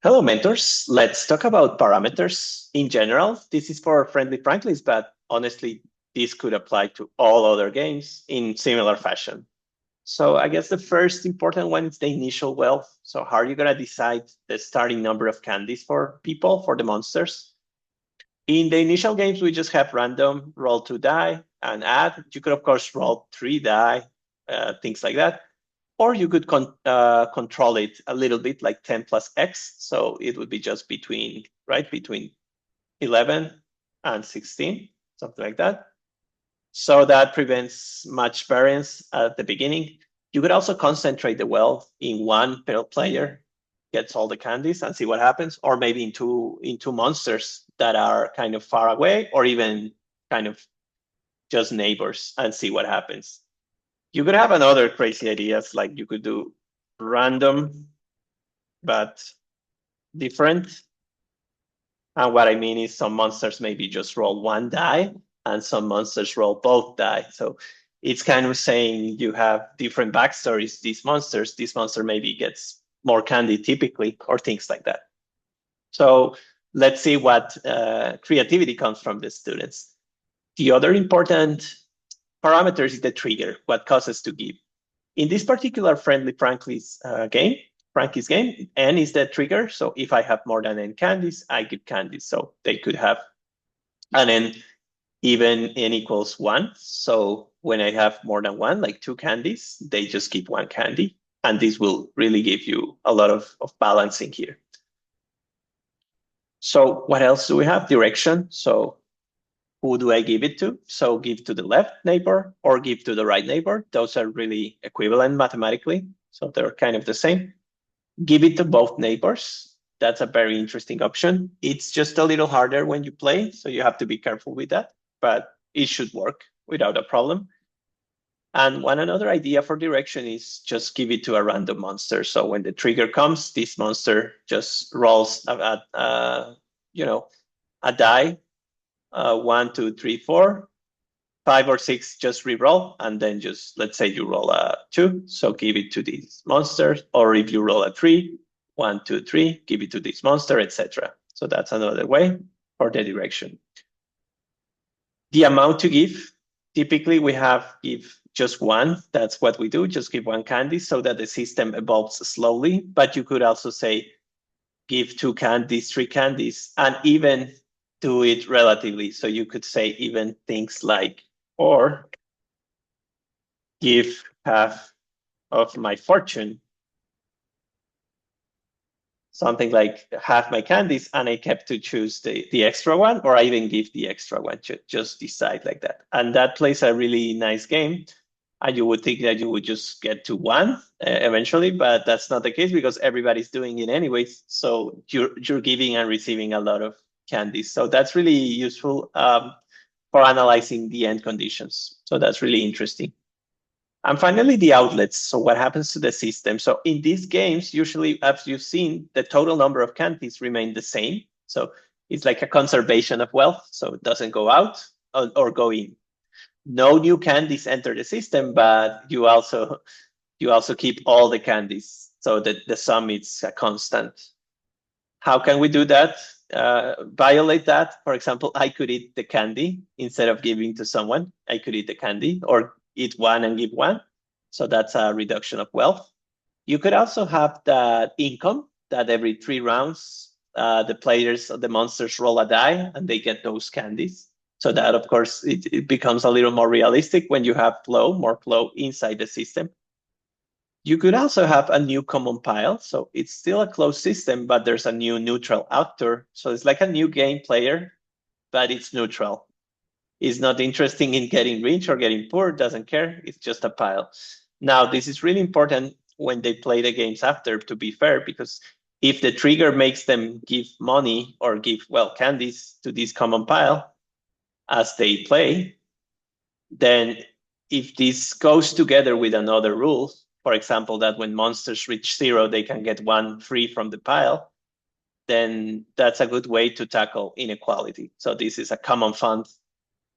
Hello, mentors. Let's talk about parameters in general. This is for friendly Franklies, but honestly, this could apply to all other games in similar fashion. So I guess the first important one is the initial wealth. So how are you gonna decide the starting number of candies for people, for the monsters? In the initial games, we just have random roll 2 die and add. You could, of course, roll 3 die, things like that. Or you could control it a little bit like 10 plus x. So it would be just between, right, between 11 and 16, something like that. So that prevents much variance at the beginning. You could also concentrate the wealth in one player, gets all the candies and see what happens, or maybe into monsters that are kind of far away, or even kind of just neighbors and see what happens. You could have another crazy ideas, like you could do random but different. And what I mean is some monsters maybe just roll 1 die and some monsters roll both die. So it's kind of saying you have different backstories, these monsters. This monster maybe gets more candy typically, or things like that. So let's see what creativity comes from the students. The other important parameters is the trigger, what causes to give. In this particular friendly Frankie's game, n is the trigger. So if I have more than n candies, I give candies. So they could have an n, even n equals 1. So when I have more than one, like 2 candies, they just give 1 candy. And this will really give you a lot of balancing here. So what else do we have? Direction. So who do I give it to? So give to the left neighbor or give to the right neighbor. Those are really equivalent mathematically. So they're kind of the same. Give it to both neighbors. That's a very interesting option. It's just a little harder when you play, so you have to be careful with that, but it should work without a problem. And one another idea for direction is just give it to a random monster. So when the trigger comes, this monster just rolls a die, 1, 2, 3, 4, 5 or 6, just re-roll, and then just, let's say you roll a 2, so give it to these monsters, or if you roll a 3, 1, 2, 3, give it to this monster, etc. So that's another way for the direction. The amount to give, typically we have give just 1. That's what we do, just give 1 candy so that the system evolves slowly. But you could also say give 2 candies, 3 candies, and even do it relatively. So you could say even things like, or give half of my fortune, something like half my candies, and I kept to choose the extra one, or I even give the extra one, just decide like that. And that plays a really nice game. And you would think that you would just get to 1 eventually, but that's not the case because everybody's doing it anyways. So you're giving and receiving a lot of candies. So that's really useful for analyzing the end conditions. So that's really interesting. And finally, the outlets. So what happens to the system? So in these games, usually, as you've seen, the total number of candies remain the same. So it's like a conservation of wealth. So it doesn't go out or go in. No new candies enter the system, but you also keep all the candies so that the sum is a constant. How can we do that? Violate that. For example, I could eat the candy instead of giving to someone. I could eat the candy or eat 1 and give 1. So that's a reduction of wealth. You could also have that income that every 3 rounds, the monsters roll a die and they get those candies. So that, of course, it becomes a little more realistic when you have more flow inside the system. You could also have a new common pile. So it's still a closed system, but there's a new neutral actor. So it's like a new game player, but it's neutral. It's not interested in getting rich or getting poor, doesn't care. It's just a pile. Now, this is really important when they play the games after, to be fair, because if the trigger makes them give money or give, candies to this common pile, as they play, then if this goes together with another rule, for example, that when monsters reach 0, they can get 1 free from the pile, then that's a good way to tackle inequality. So this is a common fund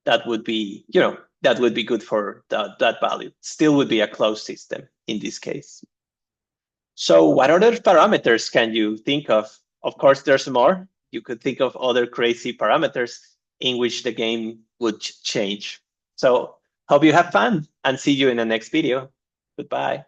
that would be, that would be good for that value. Still would be a closed system in this case. So what other parameters can you think of Of course, there's more. You could think of other crazy parameters in which the game would change. So hope you have fun and see you in the next video. Goodbye.